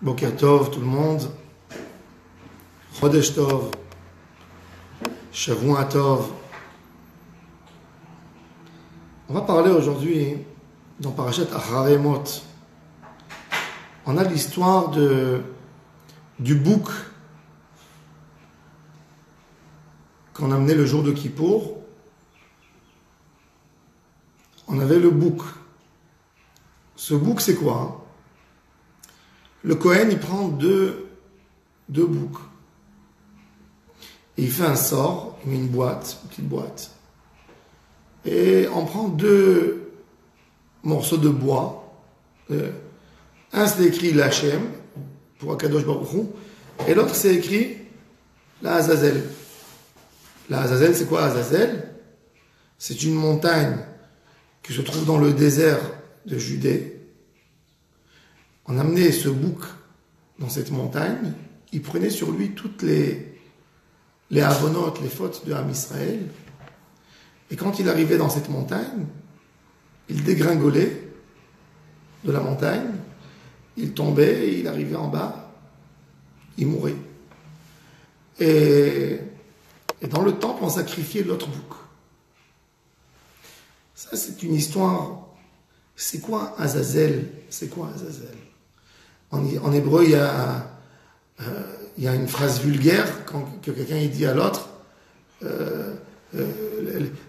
Boker Tov, tout le monde. Chodesh Tov. Shavua Tov. On va parler aujourd'hui dans Parashat Acharei Mot. On a l'histoire du bouc qu'on a amené le jour de Kippour. On avait le bouc. Ce bouc, c'est quoi? Le Kohen, il prend deux boucs. Et il fait un sort, il met une petite boîte. Et on prend deux morceaux de bois. Un, c'est écrit l'Hachem, pour Akadosh Baruch Hu, et l'autre, c'est écrit la Azazel. La Azazel, c'est quoi Azazel? C'est une montagne qui se trouve dans le désert de Judée. On amenait ce bouc dans cette montagne, il prenait sur lui toutes les avonotes, les fautes de Ham Israël. Et quand il arrivait dans cette montagne, il dégringolait de la montagne, il tombait, et il arrivait en bas, il mourait. Et dans le temple, on sacrifiait l'autre bouc. Ça, c'est une histoire. C'est quoi Azazel? C'est quoi Azazel? En hébreu, il y a une phrase vulgaire que quelqu'un dit à l'autre.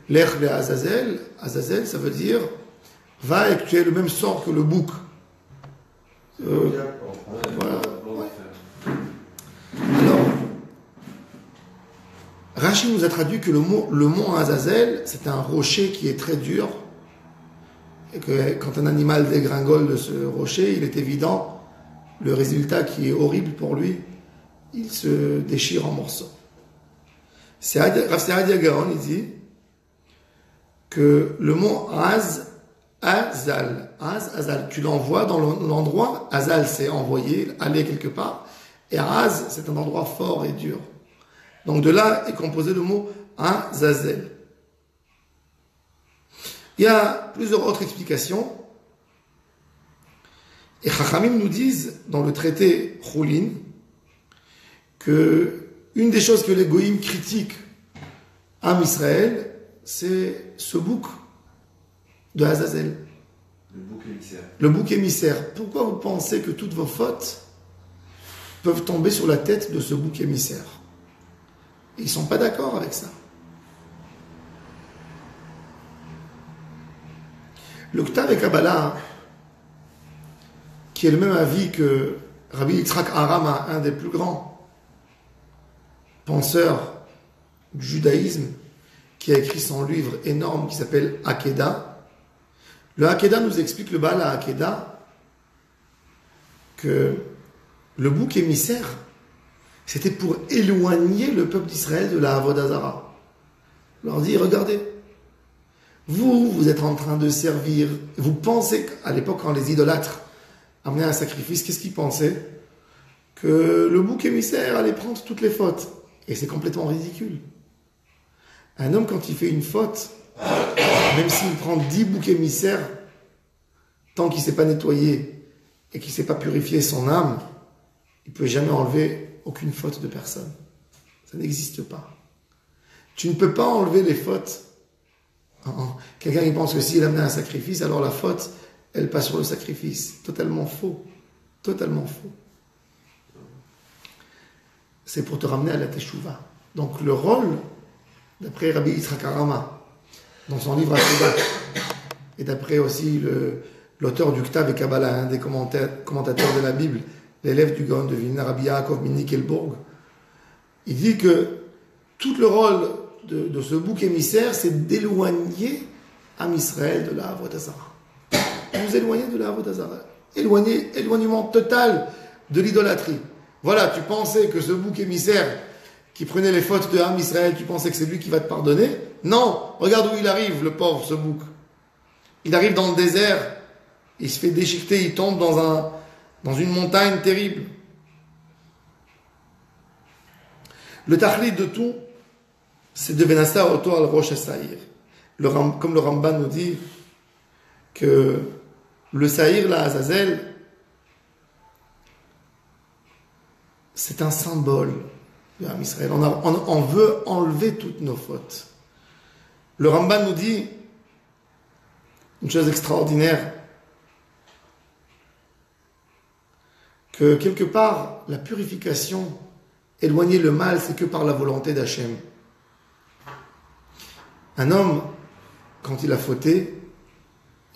L'ech le Azazel. Azazel, ça veut dire va et que tu aies le même sort que le bouc. Voilà. Ouais. Alors, Rashi nous a traduit que le mont Azazel, c'est un rocher qui est très dur. Et que quand un animal dégringole de ce rocher, il est évident, le résultat qui est horrible pour lui, il se déchire en morceaux. Rav Saadia Gaon, il dit que le mot Azal, tu l'envoies dans l'endroit, Azal c'est envoyer, aller quelque part, et Az c'est un endroit fort et dur. Donc de là est composé le mot Azazel. Il y a plusieurs autres explications. Et Chachamim nous disent, dans le traité Choulin, que une des choses que les Goïm critiquent à Israël, c'est ce bouc de Azazel. Le bouc émissaire. Le bouc émissaire. Pourquoi vous pensez que toutes vos fautes peuvent tomber sur la tête de ce bouc émissaire? Ils ne sont pas d'accord avec ça. Le Ktav et Kabbalah, qui est le même avis que Rabbi Yitzhak Arama, un des plus grands penseurs du judaïsme, qui a écrit son livre énorme qui s'appelle Hakeda. Le Hakeda nous explique, le Baal Hakeda, que le bouc émissaire, c'était pour éloigner le peuple d'Israël de la Avodah Zara. Il leur dit, regardez, vous êtes en train de servir, vous pensez qu'à l'époque, quand les idolâtres amenaient un sacrifice, qu'est-ce qu'ils pensaient? Que le bouc émissaire allait prendre toutes les fautes. Et c'est complètement ridicule. Un homme, quand il fait une faute, même s'il prend 10 boucs émissaires, tant qu'il ne s'est pas nettoyé et qu'il ne s'est pas purifié son âme, il ne peut jamais enlever aucune faute de personne. Ça n'existe pas. Tu ne peux pas enlever les fautes. Quelqu'un qui pense que s'il amène un sacrifice, alors la faute, elle passe sur le sacrifice. Totalement faux. Totalement faux. C'est pour te ramener à la Teshuvah. Donc le rôle, d'après Rabbi Yitzhak Arama, dans son livre Hakeda, et d'après aussi l'auteur du Ktav et Kabbalah, un des commentateurs de la Bible, l'élève du Gaon de Vilna, Rabbi Yaakov Minnikelburg, il dit que tout le rôle de ce bouc émissaire, c'est d'éloigner Am Israël de la Avodah Zara. Vous éloignez de la Avodah Zara. Éloignement total de l'idolâtrie. Voilà, tu pensais que ce bouc émissaire qui prenait les fautes de Am Israël, tu pensais que c'est lui qui va te pardonner? Non, regarde où il arrive, le pauvre, ce bouc. Il arrive dans le désert, il se fait déchiqueter, il tombe dans une montagne terrible. Le tachlit de tout, c'est de Venasa Oto al Rosh Hasaïr. Comme le Ramban nous dit que le Saïr, la Azazel, c'est un symbole de Am Israël. On veut enlever toutes nos fautes. Le Ramban nous dit une chose extraordinaire, que quelque part, la purification, éloigner le mal, c'est que par la volonté d'Hachem. Un homme, quand il a fauté,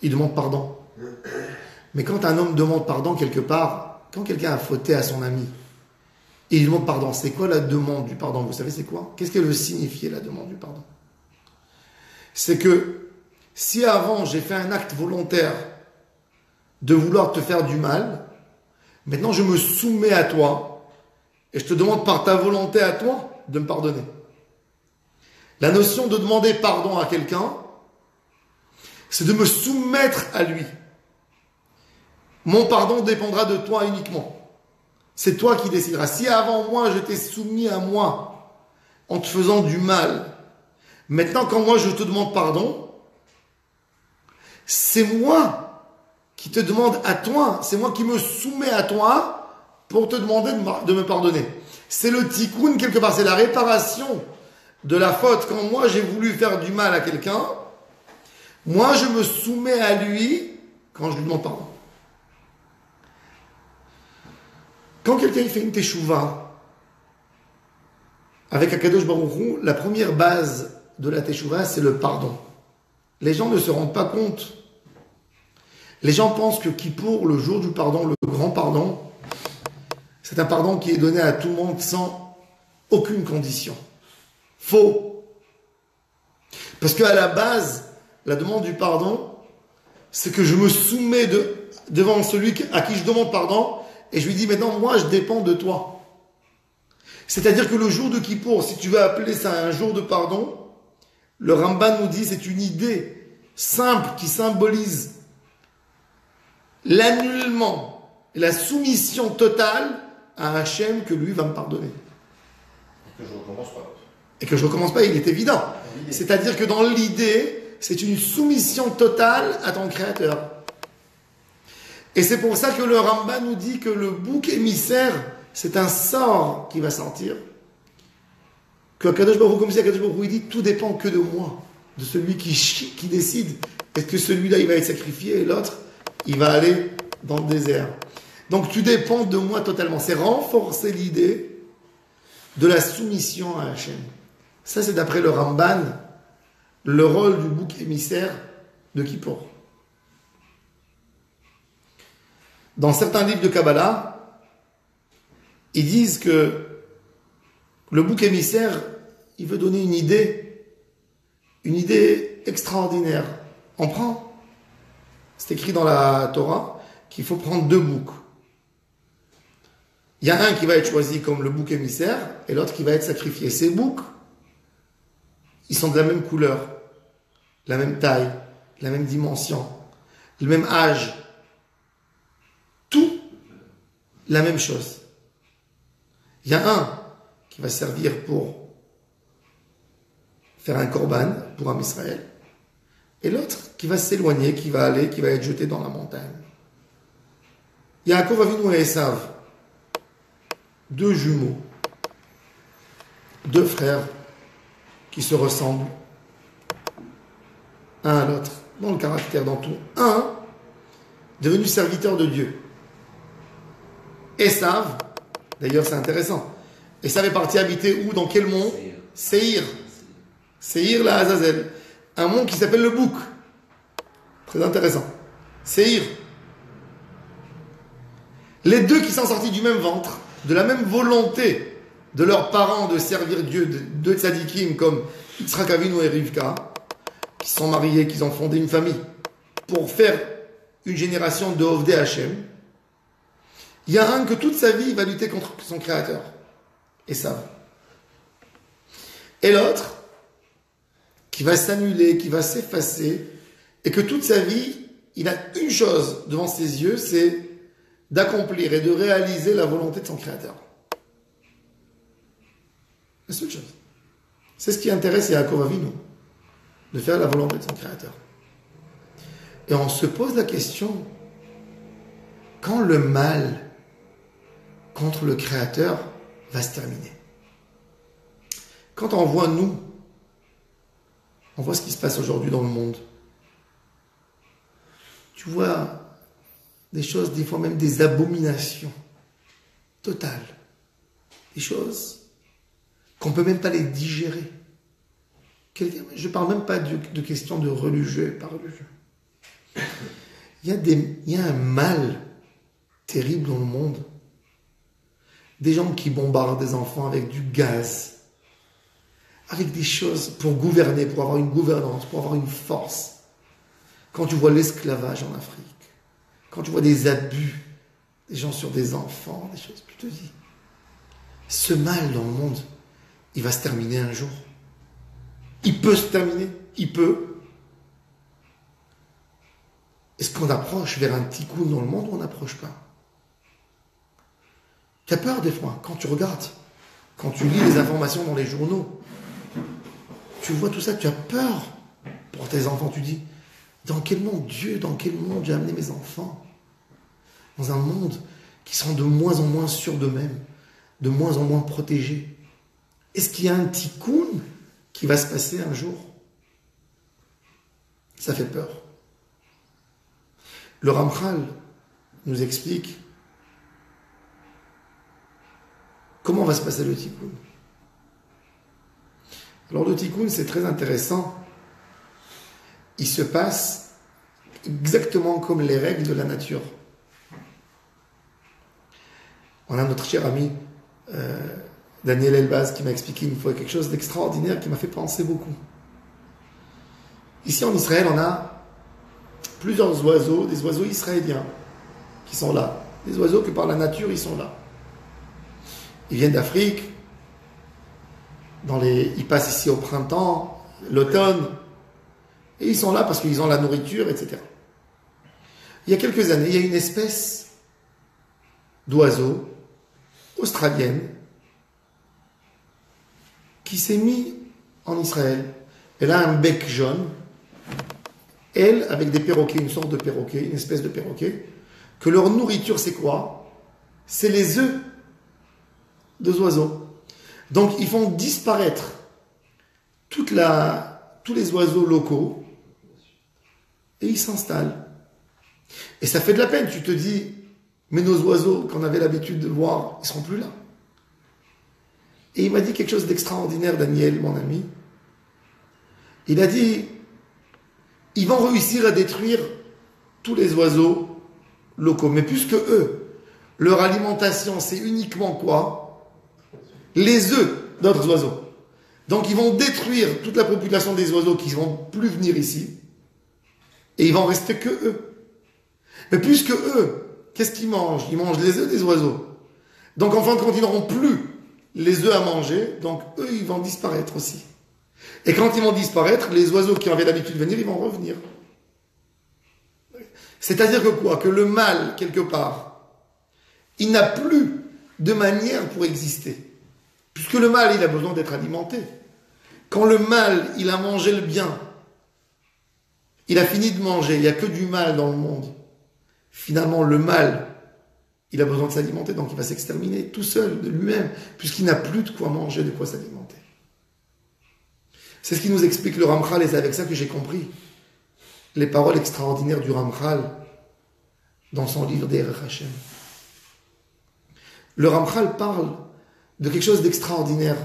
il demande pardon. Mais quand un homme demande pardon quelque part, quand quelqu'un a fauté à son ami, et il demande pardon, c'est quoi la demande du pardon? Vous savez c'est quoi? Qu'est-ce qu'elle veut signifier la demande du pardon? C'est que si avant j'ai fait un acte volontaire de vouloir te faire du mal, maintenant je me soumets à toi et je te demande par ta volonté à toi de me pardonner. La notion de demander pardon à quelqu'un, c'est de me soumettre à lui. Mon pardon dépendra de toi uniquement. C'est toi qui décideras. Si avant moi je t'ai soumis à moi en te faisant du mal, maintenant quand moi je te demande pardon, c'est moi qui te demande à toi, c'est moi qui me soumets à toi pour te demander de me pardonner. C'est le tikkun quelque part, c'est la réparation de la faute. Quand moi j'ai voulu faire du mal à quelqu'un, moi je me soumets à lui quand je lui demande pardon. Quand quelqu'un fait une teshuva avec Akadosh Baruch Hu, la première base de la teshuva, c'est le pardon. Les gens ne se rendent pas compte. Les gens pensent que Kippour, le jour du pardon, le grand pardon, c'est un pardon qui est donné à tout le monde sans aucune condition. Faux. Parce qu'à la base, la demande du pardon, c'est que je me soumets devant celui à qui je demande pardon, et je lui dis maintenant, moi je dépends de toi. C'est-à-dire que le jour de Kippour, si tu veux appeler ça un jour de pardon, le Ramban nous dit c'est une idée simple qui symbolise l'annulement et la soumission totale à Hachem que lui va me pardonner. Et que je recommence pas. Et que je recommence pas, il est évident. C'est-à-dire que dans l'idée, c'est une soumission totale à ton Créateur. Et c'est pour ça que le Ramban nous dit que le bouc émissaire, c'est un sort qui va sortir. Que Akadosh Baruch Hu, comme si Akadosh Baruch Hu, il dit, tout dépend que de moi, de celui qui décide. Est-ce que celui-là, il va être sacrifié et l'autre, il va aller dans le désert. Donc tu dépends de moi totalement. C'est renforcer l'idée de la soumission à Hachem. Ça, c'est d'après le Ramban, le rôle du bouc émissaire de Kippour. Dans certains livres de Kabbalah, ils disent que le bouc émissaire, il veut donner une idée extraordinaire. On prend, c'est écrit dans la Torah, qu'il faut prendre 2 boucs. Il y a un qui va être choisi comme le bouc émissaire et l'autre qui va être sacrifié. Ces boucs, ils sont de la même couleur, la même taille, la même dimension, le même âge. Tout la même chose. Il y a un qui va servir pour faire un korban pour Am Israël et l'autre qui va s'éloigner, qui va être jeté dans la montagne. Yaakov Avinu et Esav, 2 jumeaux, 2 frères qui se ressemblent un à l'autre, dans le caractère, dans tout. Un devenu serviteur de Dieu. Esav, d'ailleurs c'est intéressant, Esav est parti habiter où? Dans quel mont? Seir. Seir la Azazel. Un mont qui s'appelle le bouc. Très intéressant. Seir. Les 2 qui sont sortis du même ventre, de la même volonté de leurs parents de servir Dieu, 2 tzadikim comme Yitzhak Avinu et Rivka, qui sont mariés, qui ont fondé une famille pour faire une génération de Ovdei Hashem. Il y a un que toute sa vie, il va lutter contre son créateur. Esav. Et l'autre, qui va s'annuler, qui va s'effacer, et que toute sa vie, il a une chose devant ses yeux, c'est d'accomplir et de réaliser la volonté de son créateur. La seule chose. C'est ce qui intéresse Yaakov Avinu, de faire la volonté de son créateur. Et on se pose la question, quand le mal contre le Créateur va se terminer. Quand on voit on voit ce qui se passe aujourd'hui dans le monde. Tu vois des choses, des fois même des abominations totales. Des choses qu'on ne peut même pas les digérer. Je ne parle même pas de questions de religieux et pas religieux. Il y a un mal terrible dans le monde. Des gens qui bombardent des enfants avec du gaz, avec des choses pour gouverner, pour avoir une gouvernance, pour avoir une force. Quand tu vois l'esclavage en Afrique, quand tu vois des abus, des gens sur des enfants, des choses, tu te dis, ce mal dans le monde, il va se terminer un jour. Il peut se terminer, il peut. Est-ce qu'on approche vers un tikkun dans le monde ou on n'approche pas? Tu as peur des fois, quand tu regardes, quand tu lis les informations dans les journaux, tu vois tout ça, tu as peur pour tes enfants. Tu dis, dans quel monde j'ai amené mes enfants? Dans un monde qui sont de moins en moins sûrs d'eux-mêmes, de moins en moins protégés. Est-ce qu'il y a un tikkun qui va se passer un jour? Ça fait peur. Le Ramchal nous explique comment va se passer le tikkun. Alors le tikkun, c'est très intéressant. Il se passe exactement comme les règles de la nature. On a notre cher ami Daniel Elbaz qui m'a expliqué une fois quelque chose d'extraordinaire qui m'a fait penser beaucoup. Ici en Israël, on a plusieurs oiseaux, des oiseaux israéliens qui sont là. Des oiseaux que par la nature, ils sont là. Ils viennent d'Afrique, ils passent ici au printemps, l'automne, et ils sont là parce qu'ils ont la nourriture, etc. Il y a quelques années, il y a une espèce d'oiseau australienne qui s'est mise en Israël. Elle a un bec jaune, elle avec des perroquets, une sorte de perroquet, une espèce de perroquet, que leur nourriture c'est quoi? C'est les œufs des oiseaux. Donc ils font disparaître tous les oiseaux locaux et ils s'installent. Et ça fait de la peine, tu te dis, mais nos oiseaux qu'on avait l'habitude de voir, ils ne seront plus là. Et il m'a dit quelque chose d'extraordinaire, Daniel, mon ami. Il a dit, ils vont réussir à détruire tous les oiseaux locaux. Mais puisque eux, leur alimentation, c'est uniquement quoi? Les œufs d'autres oiseaux. Donc ils vont détruire toute la population des oiseaux qui ne vont plus venir ici. Et il va en rester que eux. Mais puisque eux, qu'est-ce qu'ils mangent? Ils mangent les œufs des oiseaux. Donc en fin de compte, ils n'auront plus les œufs à manger. Donc eux, ils vont disparaître aussi. Et quand ils vont disparaître, les oiseaux qui avaient l'habitude de venir, ils vont revenir. C'est-à-dire que quoi? Que le mâle, quelque part, il n'a plus de manière pour exister. Puisque le mâle, il a besoin d'être alimenté. Quand le mâle, il a mangé le bien, il a fini de manger, il n'y a que du mal dans le monde. Finalement, le mâle, il a besoin de s'alimenter, donc il va s'exterminer tout seul, de lui-même, puisqu'il n'a plus de quoi manger, de quoi s'alimenter. C'est ce qui nous explique le Ramchal, et c'est avec ça que j'ai compris les paroles extraordinaires du Ramchal dans son livre Derech Hashem. Le Ramchal parle de quelque chose d'extraordinaire,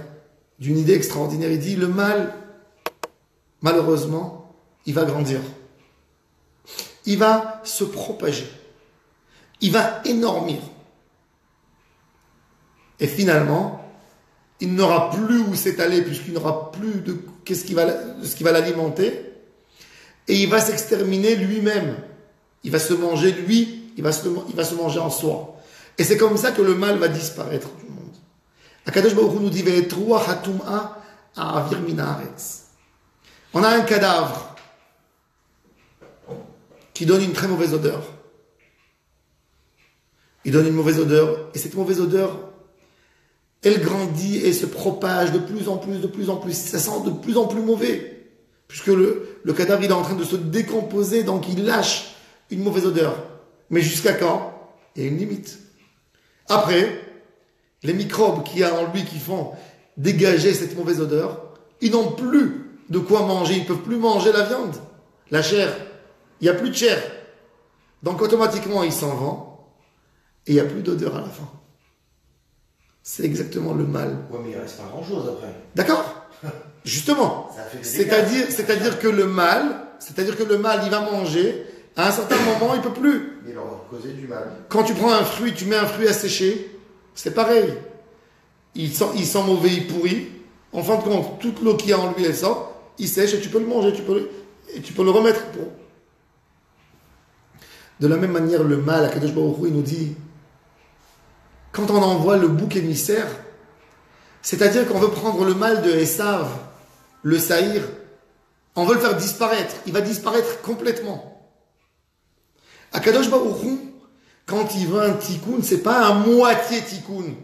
d'une idée extraordinaire. Il dit, le mal, malheureusement, il va grandir. Il va se propager. Il va énormir. Et finalement, il n'aura plus où s'étaler puisqu'il n'aura plus de ce qui va l'alimenter. Et il va s'exterminer lui-même. Il va se manger lui, il va se manger en soi. Et c'est comme ça que le mal va disparaître du monde. Akadosh Baruch Hu nous dit Ve'etrua hatum'a ha'avir min haaretz. On a un cadavre qui donne une très mauvaise odeur. Il donne une mauvaise odeur, et cette mauvaise odeur, elle grandit et se propage de plus en plus, de plus en plus. Ça sent de plus en plus mauvais, puisque le cadavre il est en train de se décomposer, donc il lâche une mauvaise odeur. Mais jusqu'à quand? Il y a une limite. Après, les microbes qu'il y a en lui qui font dégager cette mauvaise odeur, ils n'ont plus de quoi manger, ils ne peuvent plus manger la viande, la chair. Il n'y a plus de chair. Donc automatiquement, il s'en vont et il n'y a plus d'odeur à la fin. C'est exactement le mal. Ouais, mais il reste pas grand-chose après. D'accord? Justement. Ça fait des C'est-à-dire que le mal, il va manger, à un certain moment, il ne peut plus. Il leur a causé du mal. Quand tu prends un fruit, tu mets un fruit à sécher, c'est pareil. Il sent mauvais, il pourrit. En fin de compte, toute l'eau qu'il y a en lui, elle sort, il sèche et tu peux le manger, tu peux le remettre. De la même manière, le mal, Akadosh Baruch Hu, il nous dit, quand on envoie le bouc émissaire, c'est-à-dire qu'on veut prendre le mal de Esav, le Saïr, on veut le faire disparaître. Il va disparaître complètement. Akadosh Baruch Hu, quand il veut un tikkun, c'est pas un moitié tikkun.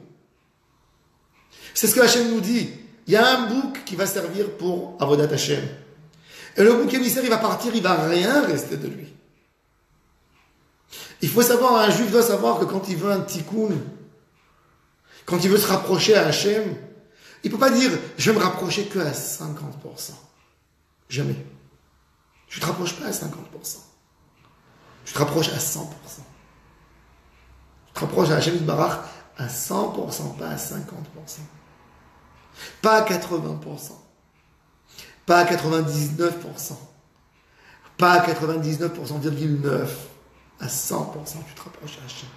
C'est ce que Hachem nous dit. Il y a un bouc qui va servir pour Avodat Hachem. Et le bouc émissaire, il va partir, il va rien rester de lui. Il faut savoir, un juif doit savoir que quand il veut un tikkun, quand il veut se rapprocher à Hachem, il ne peut pas dire, je vais me rapprocher que à 50%. Jamais. Tu ne te rapproches pas à 50%. Tu te rapproches à 100%. Tu te rapproches à Hachem Yitbarach à 100%, pas à 50%. Pas à 80%. Pas à 99%. Pas à 99,9%. À 100%, tu te rapproches à Hachem.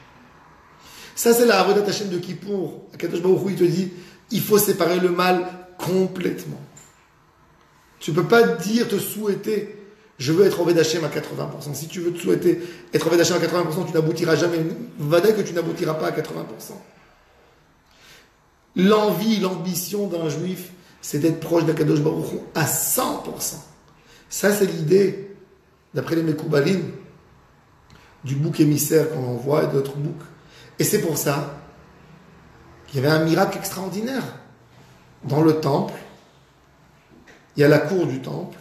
Ça, c'est la Avodat Hachem de Kippour. Akadosh Baruch Hu, il te dit, il faut séparer le mal complètement. Tu ne peux pas dire, te souhaiter, je veux être Oved Hachem à 80%. Si tu veux te souhaiter être Oved Hachem à 80%, tu n'aboutiras jamais. Vadaï que tu n'aboutiras pas à 80%. L'envie, l'ambition d'un juif, c'est d'être proche d'Akadosh Baruch Hu à 100%. Ça, c'est l'idée, d'après les Mekoubalim, du bouc émissaire qu'on envoie et d'autres boucs. Et c'est pour ça qu'il y avait un miracle extraordinaire. Dans le temple, il y a la cour du temple,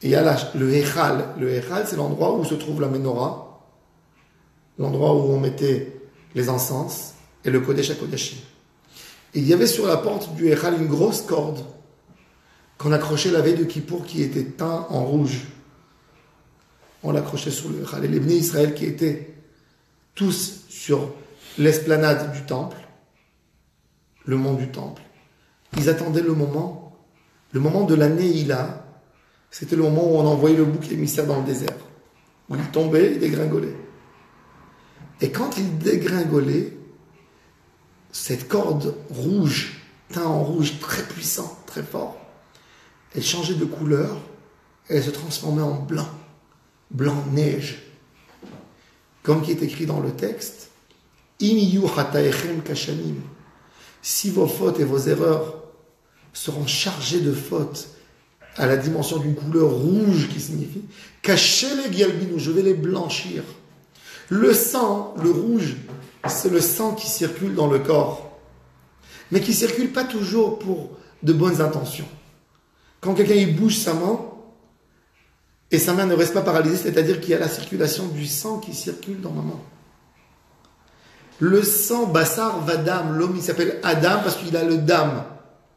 et il y a le Echal. Le Echal, c'est l'endroit où se trouve la Menorah, l'endroit où on mettait les encens, et le Kodesh HaKodashim. Et il y avait sur la porte du Echal une grosse corde qu'on accrochait la veille de Kippour qui était teint en rouge. On l'accrochait sur le Echal. Et les Bnei Israël qui étaient tous sur l'esplanade du temple, le mont du temple, ils attendaient le moment de la Neila. C'était le moment où on envoyait le bouc émissaire dans le désert, où il tombait, il dégringolait. Et quand il dégringolait, cette corde rouge, teint en rouge, très puissant, très fort, elle changeait de couleur et elle se transformait en blanc, blanc neige. Comme qui est écrit dans le texte, Im chataechem kashanim, si vos fautes et vos erreurs seront chargées de fautes à la dimension d'une couleur rouge qui signifie kasheleg yalbinu, je vais les blanchir. Le sang, le rouge, c'est le sang qui circule dans le corps, mais qui circule pas toujours pour de bonnes intentions. Quand quelqu'un il bouge sa main, et sa main ne reste pas paralysée, c'est-à-dire qu'il y a la circulation du sang qui circule dans ma main. Le sang, Bassar Vadam, l'homme il s'appelle Adam parce qu'il a le dam,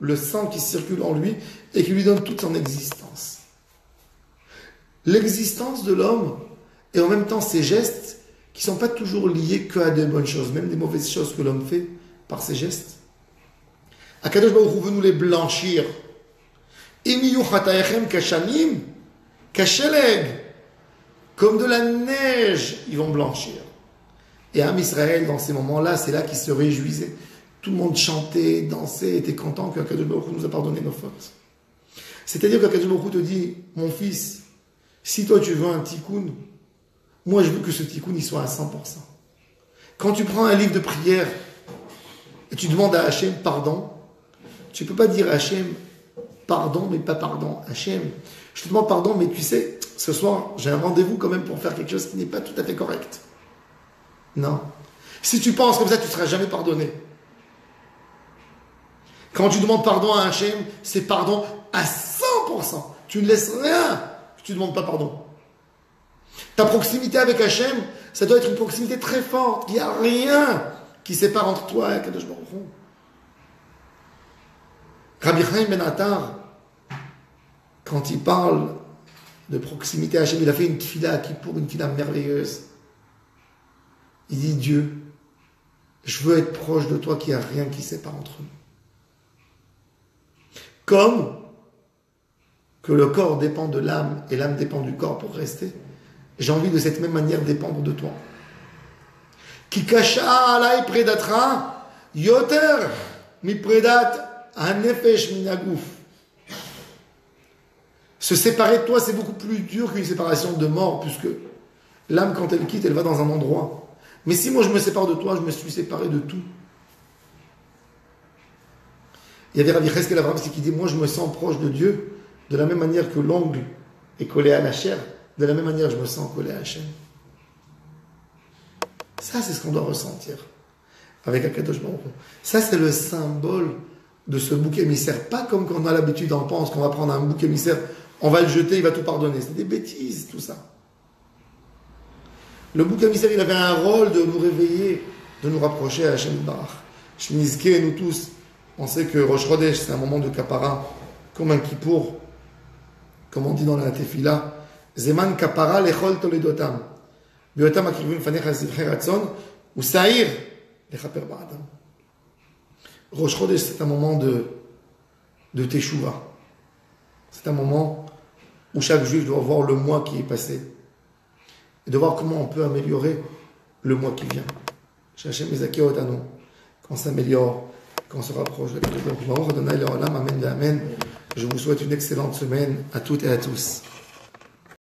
le sang qui circule en lui et qui lui donne toute son existence. L'existence de l'homme et en même temps ses gestes qui ne sont pas toujours liés que à de bonnes choses, même des mauvaises choses que l'homme fait par ses gestes. Akadosh Baruch Hu veut nous les blanchir. Emiyu chataechem kashanim, kasheleg, comme de la neige, ils vont blanchir. Et Am Israël, dans ces moments-là, c'est là qu'ils se réjouissaient. Tout le monde chantait, dansait, était content qu'Akadosh Baruch Hu nous a pardonné nos fautes. C'est-à-dire qu'Akadosh Baruch Hu te dit, mon fils, si toi tu veux un tikkun, moi je veux que ce tikkun il soit à 100%. Quand tu prends un livre de prière et tu demandes à Hachem pardon, tu ne peux pas dire à Hachem pardon, mais pas pardon. Hachem, je te demande pardon, mais tu sais, ce soir, j'ai un rendez-vous quand même pour faire quelque chose qui n'est pas tout à fait correct. Non. Si tu penses comme ça, tu ne seras jamais pardonné. Quand tu demandes pardon à Hachem, c'est pardon à 100%. Tu ne laisses rien que tu ne demandes pas pardon. Ta proximité avec Hachem, ça doit être une proximité très forte. Il n'y a rien qui sépare entre toi et Kadosh Baruch Hu. Rabbi Chaim Ben Attar, quand il parle de proximité à Hachem, il a fait une tefila qui pour une tefila merveilleuse. Il dit Dieu, je veux être proche de toi, qu'il n'y a rien qui sépare entre nous. Comme que le corps dépend de l'âme et l'âme dépend du corps pour rester, j'ai envie de cette même manière dépendre de toi. Ki kasha alai predatra yoter mi predat hanefesh minaguf. Se séparer de toi, c'est beaucoup plus dur qu'une séparation de mort, puisque l'âme, quand elle quitte, elle va dans un endroit. Mais si moi je me sépare de toi, je me suis séparé de tout. Il y avait Rabbi Cheskel Avraham qui dit, moi je me sens proche de Dieu, de la même manière que l'ongle est collé à la chair, de la même manière je me sens collé à Hachem. Ça, c'est ce qu'on doit ressentir avec Akadosh Baruch Hu. Ça, c'est le symbole de ce bouc émissaire. Pas comme quand on a l'habitude, on pense qu'on va prendre un bouc émissaire, on va le jeter, il va tout pardonner. C'est des bêtises, tout ça. Le bouc émissaire, il avait un rôle de nous réveiller, de nous rapprocher à Hachem Barach. Shnizke, nous tous, on sait que Rosh Chodesh, c'est un moment de kapara, comme un kippour, comme on dit dans la tefila, Zeman kapara lechol toledotam. Biotam akrivim fanecha zivchei ratzon, ou sa'ir lechaper ba'adam. Rosh Chodesh, c'est un moment de teshuva. C'est un moment où chaque juif doit voir le mois qui est passé et de voir comment on peut améliorer le mois qui vient. Hachem Mizakeh Otanu, qu'on s'améliore, qu'on se rapproche de Dieu. Amen. Je vous souhaite une excellente semaine à toutes et à tous.